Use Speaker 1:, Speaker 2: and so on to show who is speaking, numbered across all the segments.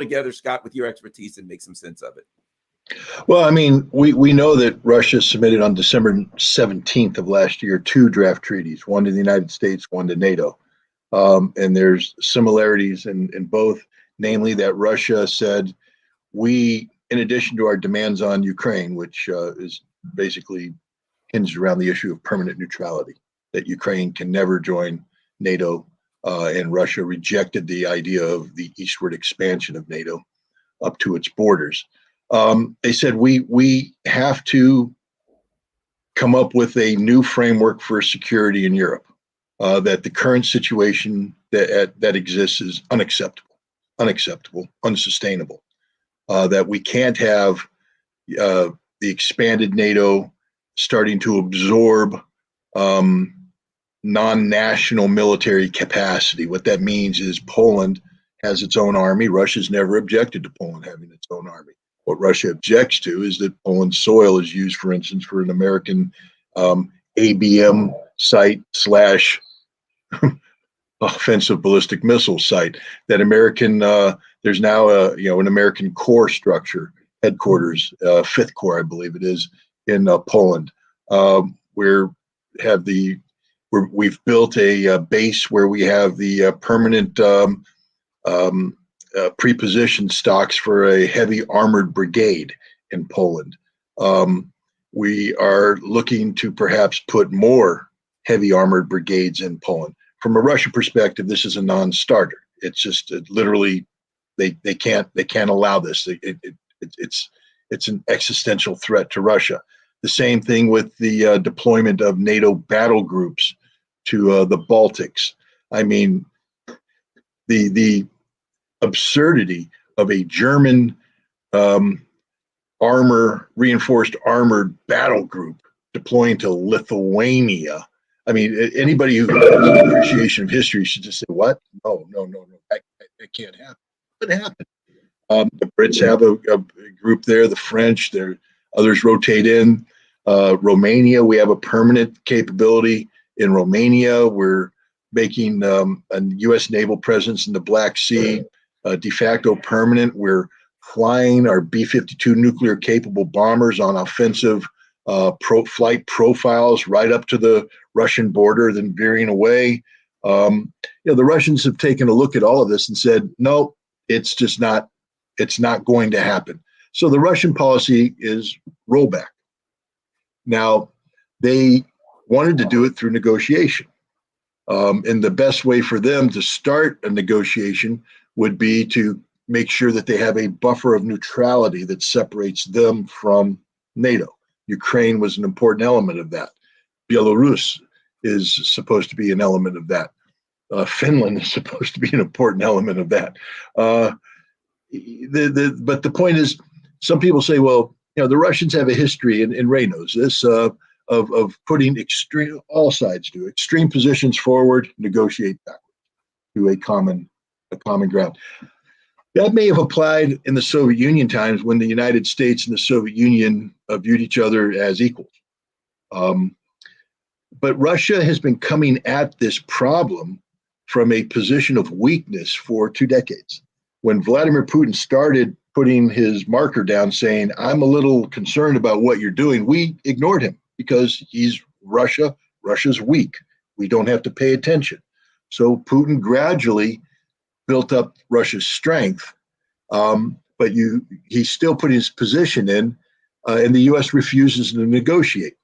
Speaker 1: together, Scott, with your expertise and make some sense of it.
Speaker 2: Well, I mean, we know that Russia submitted on December 17th of last year 2 draft treaties, one to the United States, one to NATO. And there's similarities in both, namely that Russia said, we, in addition to our demands on Ukraine, which is basically hinged around the issue of permanent neutrality, that Ukraine can never join NATO, and Russia rejected the idea of the eastward expansion of NATO up to its borders. They said we have to come up with a new framework for security in Europe. That the current situation that exists is unacceptable, unsustainable. That we can't have the expanded NATO starting to absorb non-national military capacity. What that means is Poland has its own army. Russia's never objected to Poland having its own army. What Russia objects to is that Poland's soil is used, for instance, for an American ABM site / offensive ballistic missile site. That American, there's now an American corps structure, headquarters, 5th Corps, I believe it is, in Poland. We've built a base where we have the permanent prepositioned stocks for a heavy armored brigade in Poland. We are looking to perhaps put more heavy armored brigades in Poland. From a Russian perspective, this is a non-starter. It's just literally they can't allow this. It's an existential threat to Russia. The same thing with the deployment of NATO battle groups to the Baltics. I mean, the absurdity of a German reinforced armored battle group deploying to Lithuania. I mean, anybody who has an appreciation of history should just say, what? No, that can't happen. It happened. The Brits have a group there, the French, others rotate in. Romania, we have a permanent capability in Romania. We're making a U.S. naval presence in the Black Sea de facto permanent. We're flying our B-52 nuclear capable bombers on offensive flight profiles right up to the Russian border, then veering away. The Russians have taken a look at all of this and said, no, it's not going to happen. So the Russian policy is rollback. Now, they wanted to do it through negotiation. And the best way for them to start a negotiation would be to make sure that they have a buffer of neutrality that separates them from NATO. Ukraine was an important element of that. Belarus is supposed to be an element of that. Finland is supposed to be an important element of that. But the point is, some people say, well, the Russians have a history, and Ray knows this, of putting all sides do extreme positions forward, negotiate backwards to a common ground. That may have applied in the Soviet Union times when the United States and the Soviet Union viewed each other as equals. But Russia has been coming at this problem from a position of weakness for 2 decades. When Vladimir Putin started putting his marker down saying, I'm a little concerned about what you're doing, we ignored him because he's Russia. Russia's weak. We don't have to pay attention. So Putin gradually built up Russia's strength, but he's still putting his position in, and the U.S. refuses to negotiate.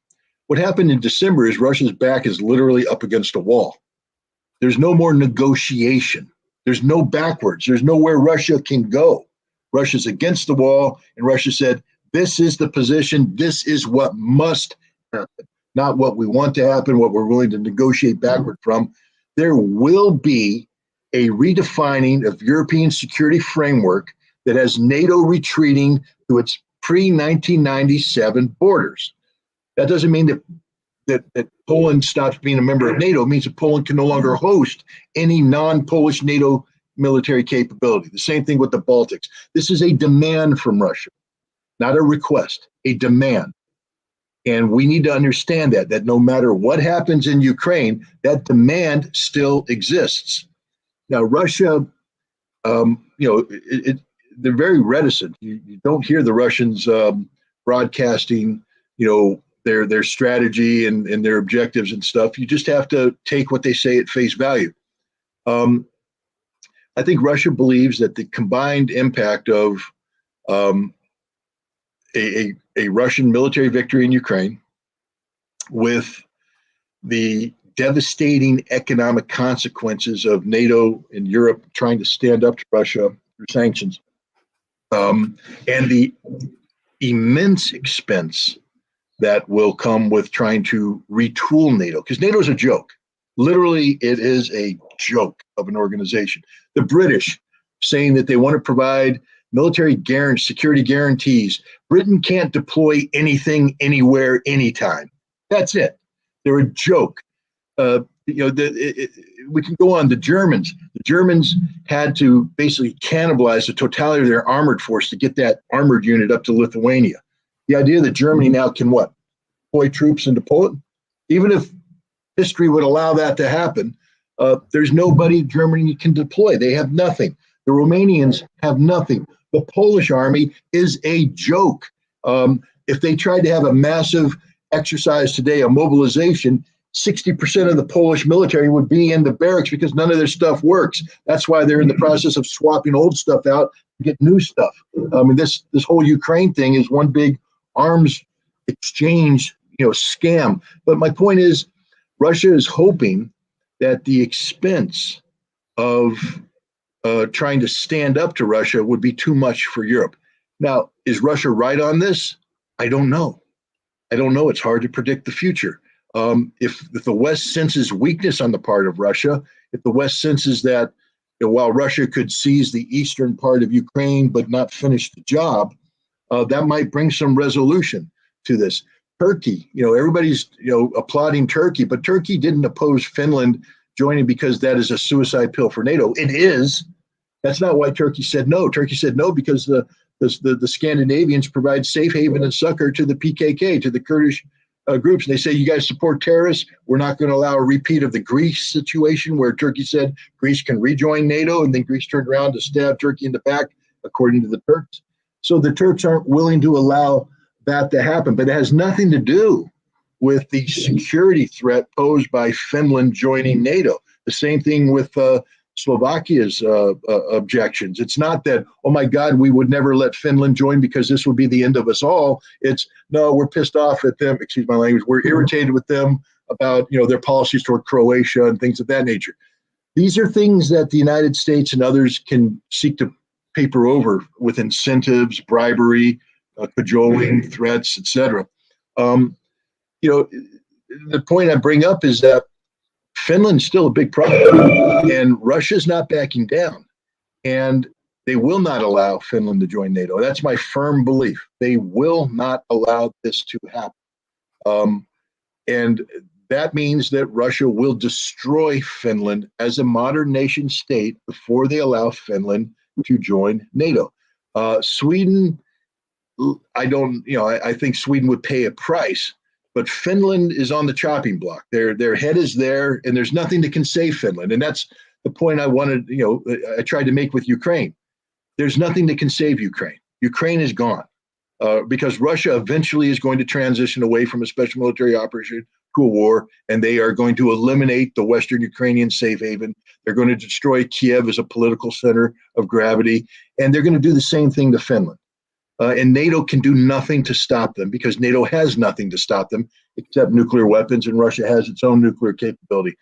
Speaker 2: What happened in December is Russia's back is literally up against a wall. There's no more negotiation. There's no backwards. There's nowhere Russia can go. Russia's against the wall, and Russia said, this is the position. This is what must happen, not what we want to happen, what we're willing to negotiate backward from. There will be a redefining of European security framework that has NATO retreating to its pre-1997 borders. That doesn't mean that Poland stops being a member of NATO. It means that Poland can no longer host any non-Polish NATO military capability. The same thing with the Baltics. This is a demand from Russia, not a request, a demand. And we need to understand that no matter what happens in Ukraine, that demand still exists. Now, Russia, they're very reticent. You don't hear the Russians broadcasting, their strategy and their objectives and stuff. You just have to take what they say at face value. I think Russia believes that the combined impact of a Russian military victory in Ukraine with the devastating economic consequences of NATO and Europe trying to stand up to Russia through sanctions, and the immense expense that will come with trying to retool NATO, because NATO is a joke. Literally, it is a joke of an organization. The British saying that they want to provide military security guarantees. Britain can't deploy anything, anywhere, anytime. That's it. They're a joke. We can go on. The Germans had to basically cannibalize the totality of their armored force to get that armored unit up to Lithuania. The idea that Germany now can deploy troops into Poland, even if history would allow that to happen, there's nobody Germany can deploy. They have nothing. The Romanians have nothing. The Polish army is a joke. If they tried to have a massive exercise today, a mobilization, 60% of the Polish military would be in the barracks because none of their stuff works. That's why they're in the process of swapping old stuff out to get new stuff. This whole Ukraine thing is one big arms exchange, scam. But my point is, Russia is hoping that the expense of trying to stand up to Russia would be too much for Europe. Now, is Russia right on this? I don't know. It's hard to predict the future. If the West senses weakness on the part of Russia, if the West senses that while Russia could seize the eastern part of Ukraine but not finish the job, that might bring some resolution to this. Turkey, everybody's applauding Turkey, but Turkey didn't oppose Finland joining because that is a suicide pill for NATO. It is. That's not why Turkey said no. Turkey said no because the Scandinavians provide safe haven and succor to the PKK, to the Kurdish groups. And they say, you guys support terrorists. We're not going to allow a repeat of the Greece situation where Turkey said Greece can rejoin NATO, and then Greece turned around to stab Turkey in the back, according to the Turks. So the Turks aren't willing to allow that to happen, but it has nothing to do with the security threat posed by Finland joining NATO. The same thing with Slovakia's objections. It's not that, oh my God, we would never let Finland join because this would be the end of us all. It's, no, we're pissed off at them, excuse my language, we're irritated with them about their policies toward Croatia and things of that nature. These are things that the United States and others can seek to paper over with incentives, bribery, cajoling, threats, etc. The point I bring up is that Finland's still a big problem, and Russia's not backing down, and they will not allow Finland to join NATO. That's my firm belief. They will not allow this to happen. And that means that Russia will destroy Finland as a modern nation state before they allow Finland to join NATO. Sweden, I think Sweden would pay a price, but Finland is on the chopping block. Their head is there, and there's nothing that can save Finland. And that's the point I wanted, I tried to make with Ukraine. There's nothing that can save Ukraine. Ukraine is gone because Russia eventually is going to transition away from a special military operation to a war, and they are going to eliminate the Western Ukrainian safe haven. They're going to destroy Kiev as a political center of gravity, and they're going to do the same thing to Finland. And NATO can do nothing to stop them because NATO has nothing to stop them except nuclear weapons, and Russia has its own nuclear capability.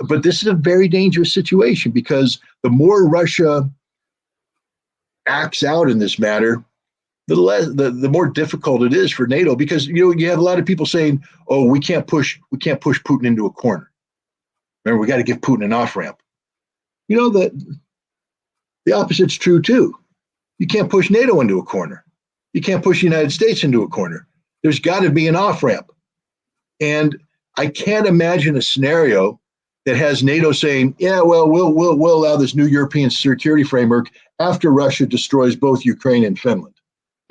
Speaker 2: But this is a very dangerous situation because the more Russia acts out in this matter, the more difficult it is for NATO because you have a lot of people saying, "Oh, we can't push Putin into a corner. Remember, we got to give Putin an off ramp." That the opposite's true too. You can't push NATO into a corner. You can't push the United States into a corner. There's got to be an off ramp, and I can't imagine a scenario that has NATO saying, "Yeah, well, we'll allow this new European security framework after Russia destroys both Ukraine and Finland."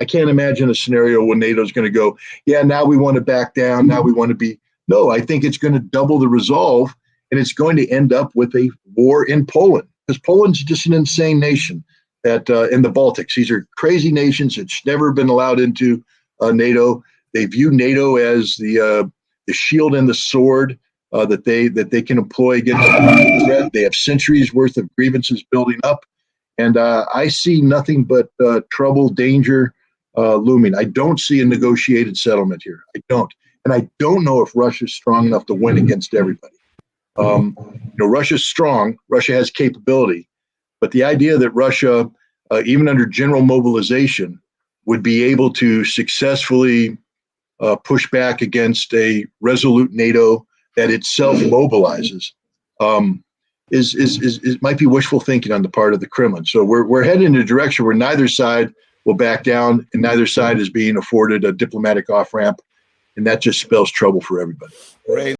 Speaker 2: I can't imagine a scenario when NATO is going to go, "Yeah, now we want to back down. Now we want to be." No, I think it's going to double the resolve, and it's going to end up with a war in Poland because Poland's just an insane nation. that in the Baltics. These are crazy nations that's never been allowed into NATO. They view NATO as the shield and the sword that they can employ against the threat. They have centuries worth of grievances building up, and I see nothing but trouble, danger looming. I don't see a negotiated settlement here. I don't, and I don't know if Russia's strong enough to win against everybody. Russia's strong. Russia has capability, but the idea that Russia, even under general mobilization, would be able to successfully push back against a resolute NATO that itself mobilizes is might be wishful thinking on the part of the Kremlin. So we're heading in a direction where neither side will back down, and neither side is being afforded a diplomatic off ramp, and that just spells trouble for everybody.
Speaker 1: Ray,